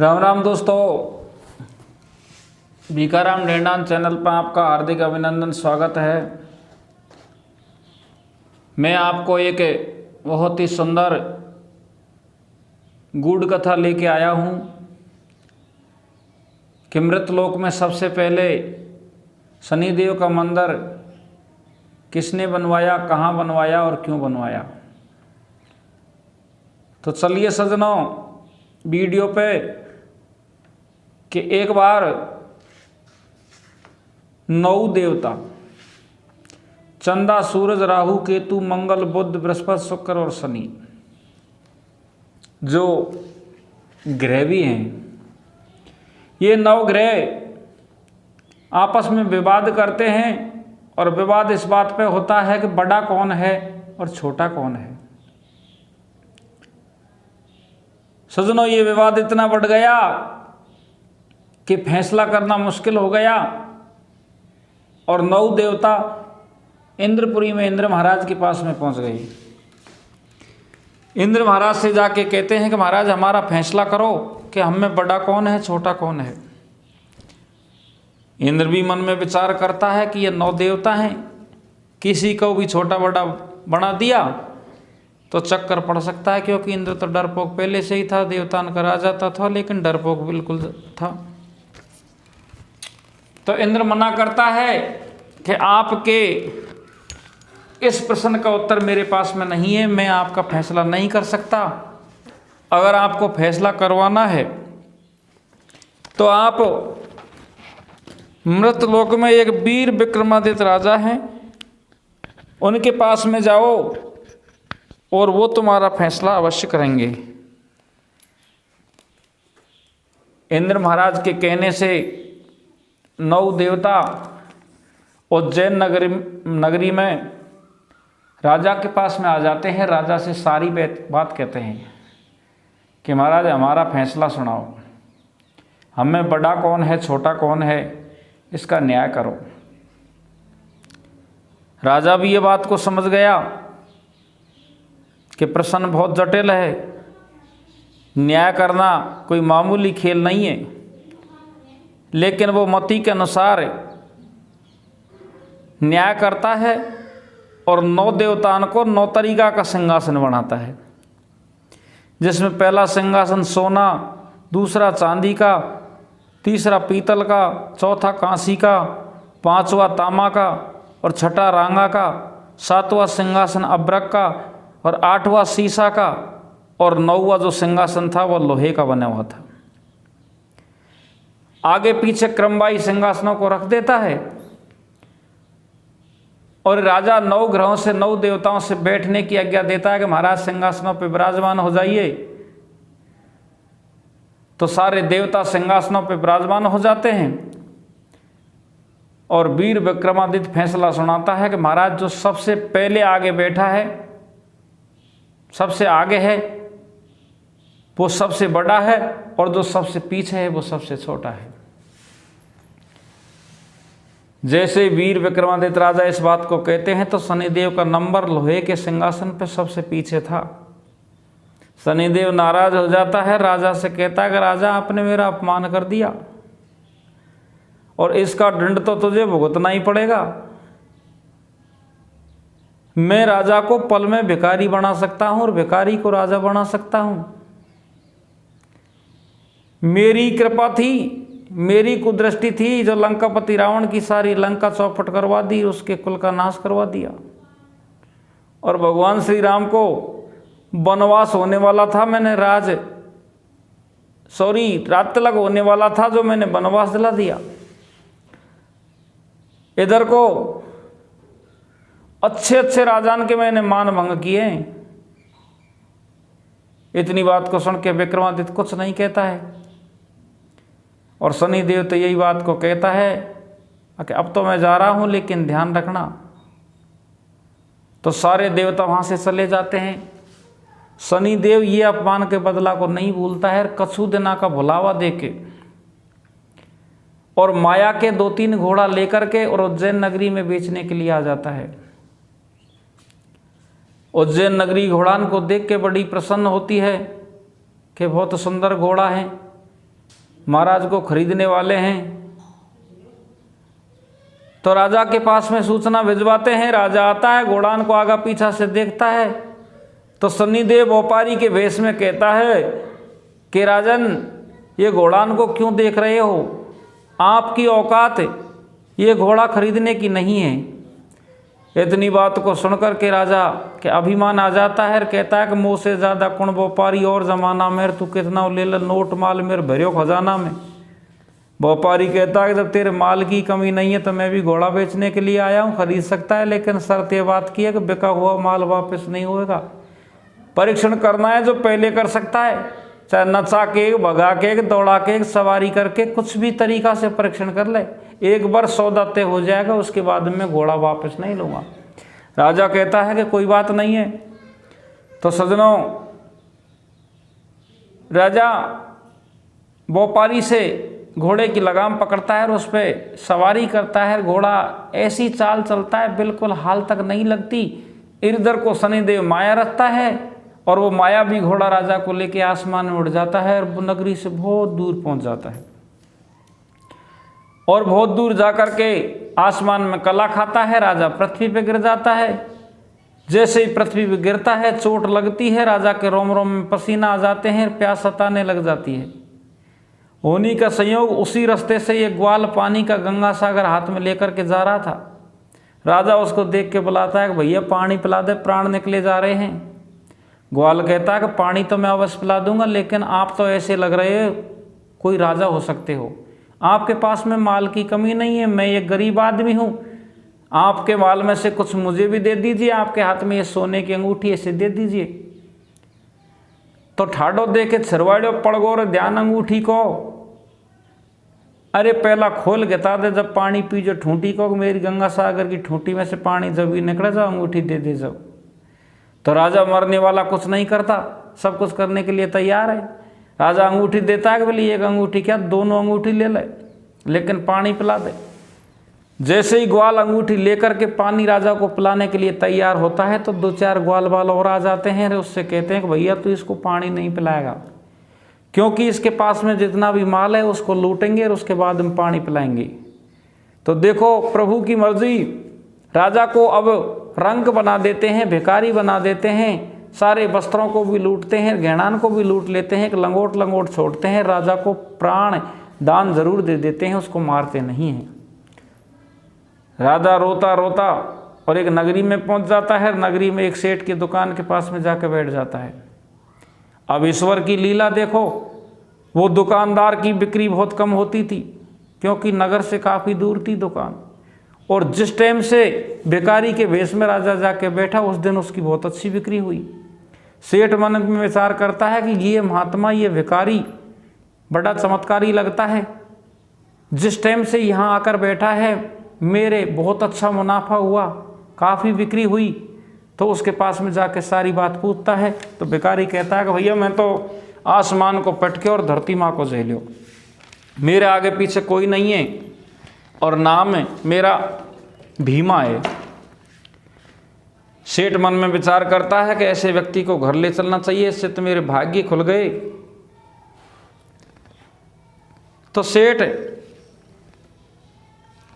राम राम दोस्तों, भीखाराम डेंडान चैनल पर आपका हार्दिक अभिनंदन, स्वागत है। मैं आपको एक बहुत ही सुंदर गूढ़ कथा लेके आया हूँ कि मृतलोक में सबसे पहले शनिदेव का मंदिर किसने बनवाया, कहाँ बनवाया और क्यों बनवाया। तो चलिए सज्जनों, वीडियो पे कि एक बार 9 देवता चंदा, सूरज, राहु, केतु, मंगल, बुध, बृहस्पति, शुक्र और शनि जो ग्रह भी हैं, ये 9 ग्रह आपस में विवाद करते हैं और विवाद इस बात पे होता है कि बड़ा कौन है और छोटा कौन है। सज्जनों, ये विवाद इतना बढ़ गया कि फैसला करना मुश्किल हो गया और 9 देवता इंद्रपुरी में इंद्र महाराज के पास में पहुंच गए। इंद्र महाराज से जाके कहते हैं कि महाराज, हमारा फैसला करो कि हम में बड़ा कौन है, छोटा कौन है। इंद्र भी मन में विचार करता है कि ये 9 देवता हैं, किसी को भी छोटा बड़ा बना दिया तो चक्कर पड़ सकता है, क्योंकि इंद्र तो डरपोक पहले से ही था, देवतान का राजा था, लेकिन डरपोक बिल्कुल था। तो इंद्र मना करता है कि आपके इस प्रश्न का उत्तर मेरे पास में नहीं है, मैं आपका फैसला नहीं कर सकता। अगर आपको फैसला करवाना है तो आप मृतलोक में एक वीर विक्रमादित्य राजा हैं, उनके पास में जाओ और वो तुम्हारा फैसला अवश्य करेंगे। इंद्र महाराज के कहने से 9 देवता उज्जैन नगरी में राजा के पास में आ जाते हैं। राजा से सारी बात कहते हैं कि महाराज, हमारा फैसला सुनाओ, हमें बड़ा कौन है, छोटा कौन है, इसका न्याय करो। राजा भी ये बात को समझ गया कि प्रश्न बहुत जटिल है, न्याय करना कोई मामूली खेल नहीं है, लेकिन वो मति के अनुसार न्याय करता है और 9 देवताओं को 9 तरीका का सिंहासन बनाता है, जिसमें पहला सिंहासन सोना, दूसरा चांदी का, तीसरा पीतल का, चौथा कांसी का, 5वां तांबा का और छठा रांगा का, 7वां सिंहासन अब्रक का और 8वां सीसा का और 9वां जो सिंहासन था वह लोहे का बना हुआ था। आगे पीछे क्रमवाई सिंहासनों को रख देता है और राजा 9 ग्रहों से 9 देवताओं से बैठने की आज्ञा देता है कि महाराज सिंहासनों पर विराजमान हो जाइए। तो सारे देवता सिंहासनों पर विराजमान हो जाते हैं और वीर विक्रमादित्य फैसला सुनाता है कि महाराज, जो सबसे पहले आगे बैठा है, सबसे आगे है, वो सबसे बड़ा है और जो सबसे पीछे है वो सबसे छोटा है। जैसे वीर विक्रमादित्य राजा इस बात को कहते हैं तो शनिदेव का नंबर लोहे के सिंहासन पर सबसे पीछे था। शनिदेव नाराज हो जाता है, राजा से कहता है कि राजा, आपने मेरा अपमान कर दिया और इसका दंड तो तुझे भुगतना ही पड़ेगा। मैं राजा को पल में भिखारी बना सकता हूं और भिखारी को राजा बना सकता हूं। मेरी कृपा थी, मेरी कुदृष्टि थी, जो लंकापति रावण की सारी लंका चौपट करवा दी, उसके कुल का नाश करवा दिया। और भगवान श्री राम को वनवास होने वाला था, मैंने रात तिलक होने वाला था, जो मैंने वनवास दिला दिया। इधर को अच्छे अच्छे राजान के मैंने मान भंग किए। इतनी बात को सुन के विक्रमादित्य कुछ नहीं कहता है और शनिदेव तो यही बात को कहता है कि अब तो मैं जा रहा हूं, लेकिन ध्यान रखना। तो सारे देवता वहां से चले जाते हैं। शनिदेव ये अपमान के बदला को नहीं भूलता है, कछु दिना का भुलावा देके और माया के 2-3 घोड़ा लेकर के और उज्जैन नगरी में बेचने के लिए आ जाता है। उज्जैन नगरी घोड़ान को देख के बड़ी प्रसन्न होती है कि बहुत सुंदर घोड़ा है, महाराज को खरीदने वाले हैं। तो राजा के पास में सूचना भिजवाते हैं। राजा आता है, घोड़ान को आगा पीछा से देखता है तो शनिदेव व्यापारी के वेश में कहता है कि राजन, ये घोड़ान को क्यों देख रहे हो? आपकी औकात ये घोड़ा खरीदने की नहीं है। इतनी बात को सुनकर के राजा के अभिमान आ जाता है और कहता है कि मुँह से ज़्यादा कौन व्यापारी और ज़माना में, तू कितना ले ले नोट माल मेरे भरियो खजाना में। व्यापारी कहता है कि जब तेरे माल की कमी नहीं है तो मैं भी घोड़ा बेचने के लिए आया हूँ, खरीद सकता है, लेकिन शर्त ये बात की है कि बिका हुआ माल वापस नहीं होएगा। परीक्षण करना है जो पहले कर सकता है, चाहे नचा के, भगा के, दौड़ा के, सवारी करके, कुछ भी तरीका से परीक्षण कर ले। एक बार सौदा तय हो जाएगा, उसके बाद में घोड़ा वापस नहीं लूँगा। राजा कहता है कि कोई बात नहीं है। तो सज्जनों, राजा व्यापारी से घोड़े की लगाम पकड़ता है और उस पर सवारी करता है। घोड़ा ऐसी चाल चलता है, बिल्कुल हाल तक नहीं लगती। इधर को शनिदेव माया रखता है और वो माया भी घोड़ा राजा को लेके आसमान में उड़ जाता है और नगरी से बहुत दूर पहुंच जाता है। और बहुत दूर जाकर के आसमान में कला खाता है। राजा पृथ्वी पे गिर जाता है। जैसे ही पृथ्वी पे गिरता है, चोट लगती है, राजा के रोम रोम में पसीना आ जाते हैं, प्यास सताने लग जाती है। होनी का संयोग, उसी रास्ते से ये ग्वाल पानी का गंगा सागर हाथ में लेकर के जा रहा था। राजा उसको देख के बुलाता है कि भैया पानी पिला दे, प्राण निकले जा रहे हैं। ग्वाल कहता है कि पानी तो मैं अवश्य पिला दूंगा, लेकिन आप तो ऐसे लग रहे हो कोई राजा हो सकते हो। आपके पास में माल की कमी नहीं है, मैं एक गरीब आदमी हूँ, आपके माल में से कुछ मुझे भी दे दीजिए। आपके हाथ में ये सोने की अंगूठी ऐसे दे दीजिए। तो ठाडो दे के छिरवाड़ो पड़गो रे ध्यान अंगूठी को। अरे पहला खोल घेता दे, जब पानी पीजो ठूंठी को, मेरी गंगा सागर की ठूंठी में से पानी जब भी निकले जाओ, अंगूठी दे दे जाओ। तो राजा मरने वाला कुछ नहीं करता, सब कुछ करने के लिए तैयार है। राजा अंगूठी देता है कि बोले एक अंगूठी क्या, दोनों अंगूठी ले ले, लेकिन पानी पिला दे। जैसे ही ग्वाल अंगूठी लेकर के पानी राजा को पिलाने के लिए तैयार होता है तो दो चार ग्वाल वाल और आ जाते हैं, उससे कहते हैं कि भैया तू इसको पानी नहीं पिलाएगा, क्योंकि इसके पास में जितना भी माल है उसको लूटेंगे और उसके बाद हम पानी पिलाएंगे। तो देखो प्रभु की मर्जी, राजा को अब रंग बना देते हैं, भिखारी बना देते हैं, सारे वस्त्रों को भी लूटते हैं, गहनान को भी लूट लेते हैं, लंगोट लंगोट छोड़ते हैं। राजा को प्राण दान जरूर दे देते हैं, उसको मारते नहीं हैं। राजा रोता रोता और एक नगरी में पहुंच जाता है। नगरी में एक सेठ की दुकान के पास में जाकर बैठ जाता है। अब ईश्वर की लीला देखो, वो दुकानदार की बिक्री बहुत कम होती थी, क्योंकि नगर से काफ़ी दूर थी दुकान। और जिस टाइम से भिखारी के वेश में राजा जाके बैठा, उस दिन उसकी बहुत अच्छी बिक्री हुई। सेठ मन में विचार करता है कि ये महात्मा, ये भिखारी बड़ा चमत्कारी लगता है। जिस टाइम से यहाँ आकर बैठा है मेरे बहुत अच्छा मुनाफा हुआ, काफ़ी बिक्री हुई। तो उसके पास में जाके सारी बात पूछता है। तो भिखारी कहता है कि भैया मैं तो आसमान को पटके और धरती माँ को झेलो, मेरे आगे पीछे कोई नहीं है और नाम है मेरा भीमा है। सेठ मन में विचार करता है कि ऐसे व्यक्ति को घर ले चलना चाहिए, इससे तो मेरे भाग्य खुल गए। तो सेठ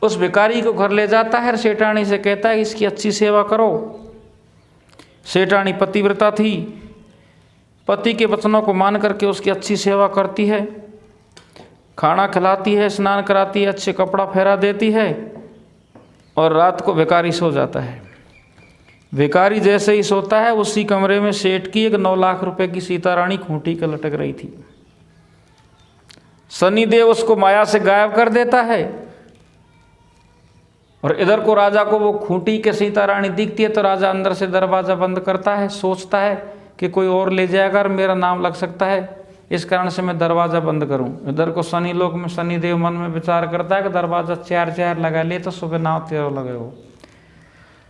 उस भिखारी को घर ले जाता है, सेठानी से कहता है इसकी अच्छी सेवा करो। सेठानी पतिव्रता थी, पति के वचनों को मान करके उसकी अच्छी सेवा करती है, खाना खिलाती है, स्नान कराती है, अच्छे कपड़ा फेरा देती है और रात को भिखारी सो जाता है। भिखारी जैसे ही सोता है, उसी कमरे में सेठ की एक 9 लाख रुपए की सीता रानी खूंटी कर लटक रही थी। शनिदेव उसको माया से गायब कर देता है और इधर को राजा को वो खूंटी के सीता रानी दिखती है। तो राजा अंदर से दरवाज़ा बंद करता है, सोचता है कि कोई और ले जाएगा और मेरा नाम लग सकता है, इस कारण से मैं दरवाज़ा बंद करूं। इधर को शनि लोक में शनिदेव मन में विचार करता है कि दरवाज़ा 4 लगा ले तो सुबह नाव 13 लगे हो।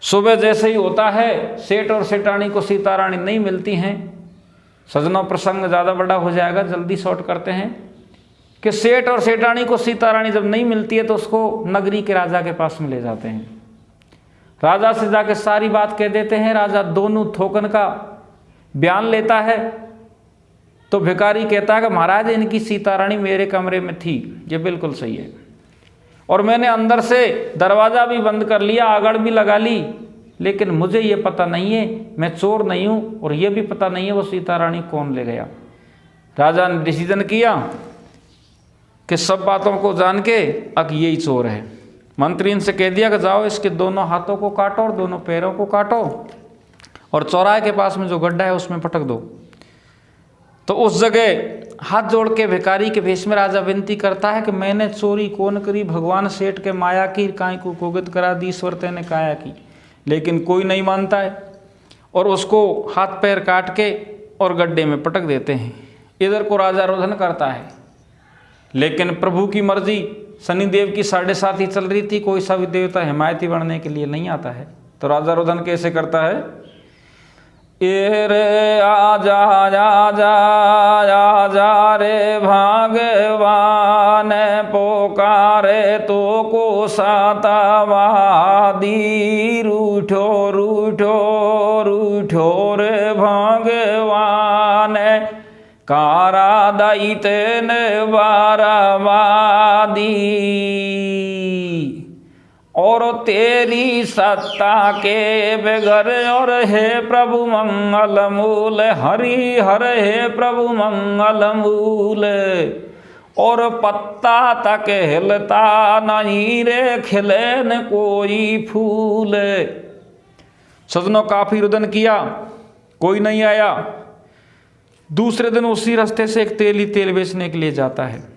सुबह जैसे ही होता है, सेठ और सेठानी को सीता रानी नहीं मिलती हैं। सजनों प्रसंग ज़्यादा बड़ा हो जाएगा, जल्दी शॉर्ट करते हैं कि सेठ और सेठानी को सीता रानी जब नहीं मिलती है तो उसको नगरी के राजा के पास में ले जाते हैं। राजा से जाके सारी बात कह देते हैं। राजा दोनों थोकन का बयान लेता है। तो भिखारी कहता है कि महाराज इनकी सीता रानी मेरे कमरे में थी, ये बिल्कुल सही है, और मैंने अंदर से दरवाज़ा भी बंद कर लिया, आगड़ भी लगा ली, लेकिन मुझे ये पता नहीं है, मैं चोर नहीं हूँ, और ये भी पता नहीं है वो सीता रानी कौन ले गया। राजा ने डिसीजन किया कि सब बातों को जान के अब यही चोर है। मंत्री इनसे कह दिया कि जाओ इसके दोनों हाथों को काटो और दोनों पैरों को काटो और चौराहे के पास में जो गड्ढा है उसमें पटक दो। तो उस जगह हाथ जोड़ के भिखारी के भेष में राजा विनती करता है कि मैंने चोरी कौन करी, भगवान सेठ के माया की, काय को कुगत करा दी, ईश्वर तेने काया की। लेकिन कोई नहीं मानता है और उसको हाथ पैर काट के और गड्ढे में पटक देते हैं। इधर को राजा रोधन करता है, लेकिन प्रभु की मर्जी, शनिदेव की 7.5 ही चल रही थी, कोई सा भी देवता हिमायती बनने के लिए नहीं आता है। तो राजा रोधन कैसे करता है, ए रे आजा आजा आजा रे भगवान पोकारे तो को सातावादी, रूठो रूठो रूठो रे भगवान कारा दैतन वारावादी, और तेरी सत्ता के बगैर और हे प्रभु मंगल मूल, हरि हर हे प्रभु मंगल मूल, और पत्ता तक हिलता नहीं रे खिले न कोई फूल। सजनों काफी रुदन किया, कोई नहीं आया। दूसरे दिन उसी रास्ते से एक तेली तेल बेचने के लिए जाता है।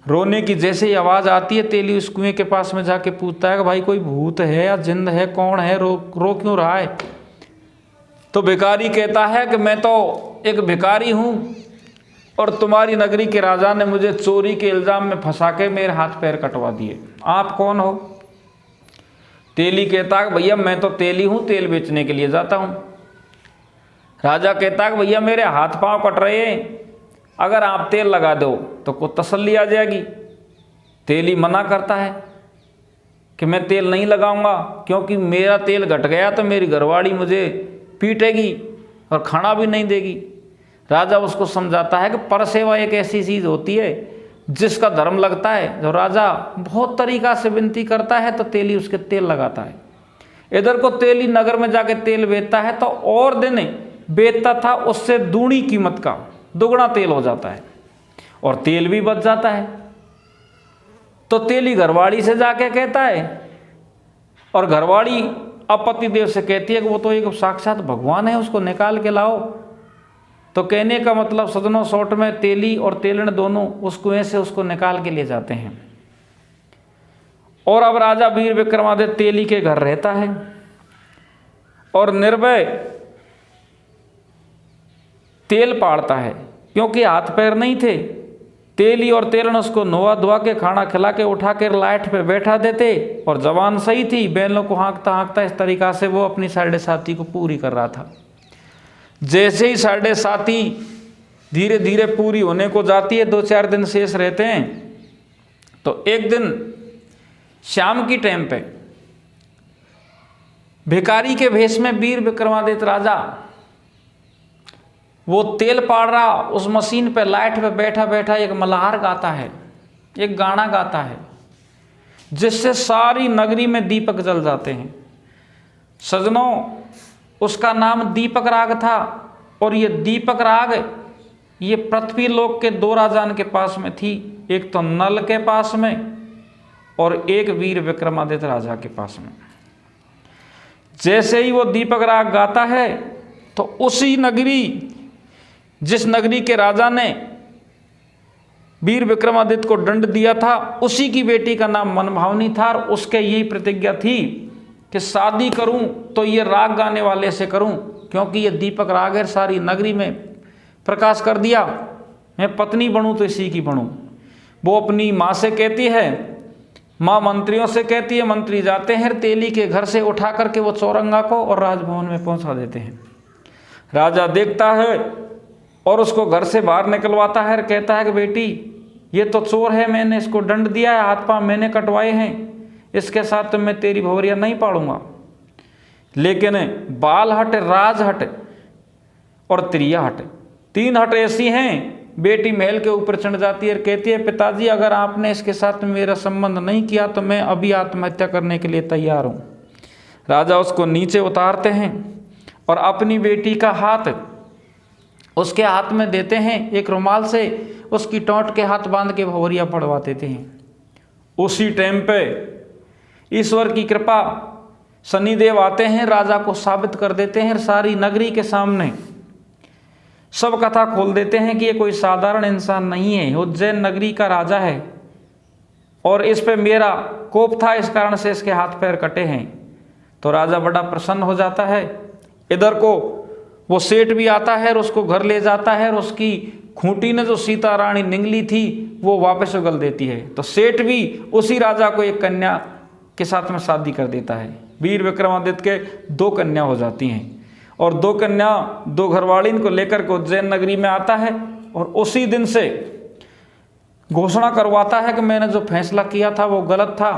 रोने की जैसे ही आवाज़ आती है, तेली उस कुएं के पास में जाके पूछता है कि भाई कोई भूत है या जिंद है, कौन है, रो क्यों रहा है। तो भिखारी कहता है कि मैं तो एक भिखारी हूँ और तुम्हारी नगरी के राजा ने मुझे चोरी के इल्ज़ाम में फंसा के मेरे हाथ पैर कटवा दिए, आप कौन हो। तेली कहता है भैया मैं तो तेली हूँ, तेल बेचने के लिए जाता हूँ। राजा कहता है भैया मेरे हाथ पांव कट रहे हैं, अगर आप तेल लगा दो तो को तसल्ली आ जाएगी। तेली मना करता है कि मैं तेल नहीं लगाऊंगा, क्योंकि मेरा तेल घट गया तो मेरी घरवाली मुझे पीटेगी और खाना भी नहीं देगी। राजा उसको समझाता है कि परसेवा एक ऐसी चीज़ होती है जिसका धर्म लगता है। जब राजा बहुत तरीका से विनती करता है तो तेली उसके तेल लगाता है। इधर को तेली नगर में जाके तेल बेचता है तो और दिन बेचता था उससे दूनी कीमत का, दुगना तेल हो जाता है और तेल भी बच जाता है। तो तेली घरवाड़ी से जाके कहता है और घरवाड़ी अब पतिदेव से कहती है कि वो तो एक साक्षात भगवान है, उसको निकाल के लाओ। तो कहने का मतलब सदनों शॉर्ट में तेली और तेलण दोनों उस कुएं से उसको निकाल के ले जाते हैं। और अब राजा वीर विक्रमादित्य तेली के घर रहता है और निर्भय तेल पाड़ता है, क्योंकि हाथ पैर नहीं थे। तेली और तेलन उसको नोवा धोवा के खाना खिला के उठा कर लाइट पे बैठा देते और जवान सही थी, बैलों को हाँकता हाँकता इस तरीक़ा से वो अपनी 7.5 को पूरी कर रहा था। जैसे ही 7.5 धीरे धीरे पूरी होने को जाती है, 2-4 दिन शेष रहते हैं, तो एक दिन शाम की टाइम पे भिखारी के भेष में वीर विक्रमादित्य राजा वो तेल पाड़ रहा, उस मशीन पे लाइट पे बैठा बैठा एक मल्हार गाता है, एक गाना गाता है जिससे सारी नगरी में दीपक जल जाते हैं। सजनों, उसका नाम दीपक राग था और ये दीपक राग ये पृथ्वी लोक के 2 राजान के पास में थी, एक तो नल के पास में और एक वीर विक्रमादित्य राजा के पास में। जैसे ही वो दीपक राग गाता है तो उसी नगरी, जिस नगरी के राजा ने वीर विक्रमादित्य को दंड दिया था, उसी की बेटी का नाम मनभावनी था और उसके यही प्रतिज्ञा थी कि शादी करूं तो ये राग गाने वाले से करूं, क्योंकि ये दीपक राग है, सारी नगरी में प्रकाश कर दिया, मैं पत्नी बनूं तो इसी की बनूं। वो अपनी माँ से कहती है, माँ मंत्रियों से कहती है, मंत्री जाते हैं तेली के घर से उठा करके वो चौरंगा को और राजभवन में पहुंचा देते हैं। राजा देखता है और उसको घर से बाहर निकलवाता है और कहता है कि बेटी ये तो चोर है, मैंने इसको दंड दिया है, हाथ पांव मैंने कटवाए हैं, इसके साथ तो मैं तेरी भौरिया नहीं पाड़ूंगा। लेकिन बाल हट, राज हट और त्रिया हट, 3 हट ऐसी हैं, बेटी महल के ऊपर चढ़ जाती है और कहती है पिताजी अगर आपने इसके साथ मेरा संबंध नहीं किया तो मैं अभी आत्महत्या करने के लिए तैयार हूँ। राजा उसको नीचे उतारते हैं और अपनी बेटी का हाथ उसके हाथ में देते हैं, एक रुमाल से उसकी टोंट के हाथ बांध के भौरिया पड़वा देते हैं। उसी टाइम पे ईश्वर की कृपा, शनिदेव आते हैं, राजा को साबित कर देते हैं, सारी नगरी के सामने सब कथा खोल देते हैं कि ये कोई साधारण इंसान नहीं है, उज्जैन नगरी का राजा है और इस पे मेरा कोप था, इस कारण से इसके हाथ पैर कटे हैं। तो राजा बड़ा प्रसन्न हो जाता है। इधर को वो सेठ भी आता है और उसको घर ले जाता है और उसकी खूंटी ने जो सीता रानी निगली थी वो वापस उगल देती है। तो सेठ भी उसी राजा को एक कन्या के साथ में शादी कर देता है। वीर विक्रमादित्य के 2 कन्या हो जाती हैं और 2 कन्या 2 घरवालीन को लेकर के उज्जैन नगरी में आता है और उसी दिन से घोषणा करवाता है कि मैंने जो फैसला किया था वो गलत था,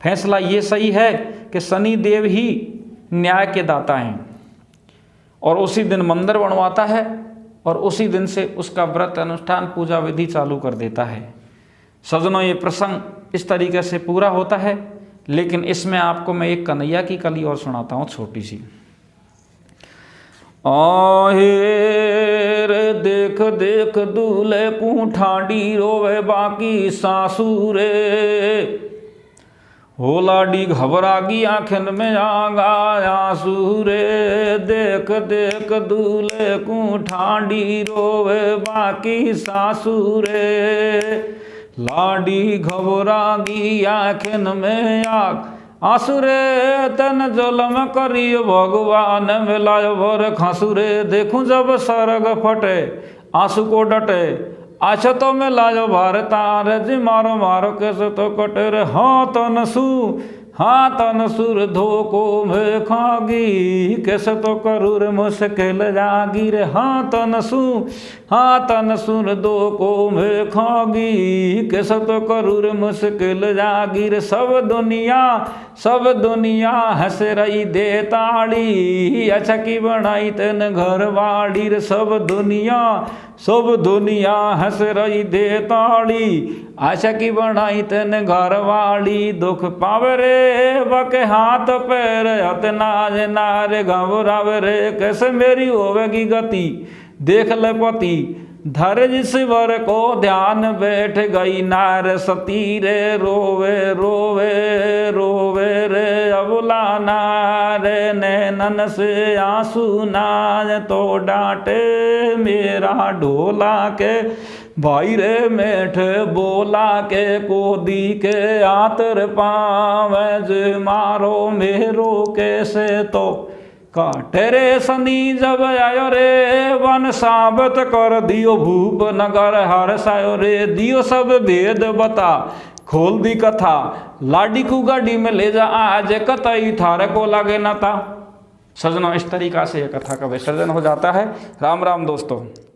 फैसला ये सही है कि शनि देव ही न्याय के दाता हैं। और उसी दिन मंदिर बनवाता है और उसी दिन से उसका व्रत अनुष्ठान पूजा विधि चालू कर देता है। सजनों, ये प्रसंग इस तरीके से पूरा होता है, लेकिन इसमें आपको मैं एक कन्हैया की कली और सुनाता हूँ छोटी सी। आहेर देख देख दूल्हे को ठाडी रोवे बाकी सासू रे, हो लाडी घबरागी आँखन में आगा आंसू रे। देख देख दूल्हे को ठाडी रोवे बाकी सासू रे, लाडी घबरागी आँखन में आग आंसुरे। तन जुल्म करियो भगवान मिलायो भर खांसुरे, देखूं जब सरग फटे आंसू को डटे, आछो तो मिलायो भार तारे जी मारो मारो कैसे तो कटे रे। हाँ तन सुर धोको में खागी, कैसे तो करू रे मुश्किल जागी रे। हाँ तन सुर धोको में खागी, कैसे तो करू रे मुश्किल जागी रे। सब दुनिया हंस रही दे ताड़ी, अच्छा की बनाई तेन घर वाड़ी रे। सब दुनिया हंस रही दे ताड़ी, आशा की बनाई तेन घर वाड़ी। दुख पावे रे बके हाथ पैर नाज नारे घबरावे रे, कैसे मेरी होवेगी गति देख ले पति। धर जिसवर को ध्यान बैठ गई नार सती रे, रोवे रोवे रोवे रे अबुला नारे। नैनन से आंसू नाज तो डांटे मेरा ढोला के, भाई रे मेठ बोला के कोदी के आतर पावे जे मारो मेरो कैसे तो काटे रे। शनि जब आयो रे वन साबित कर दियो भूप नगर हर सायो रे। दियो सब भेद बता खोल दी कथा, लाडी को गाड़ी में ले जा आज कतई थारे को लगे न था। सजनों, इस तरीका से यह कथा का विसर्जन हो जाता है। राम राम दोस्तों।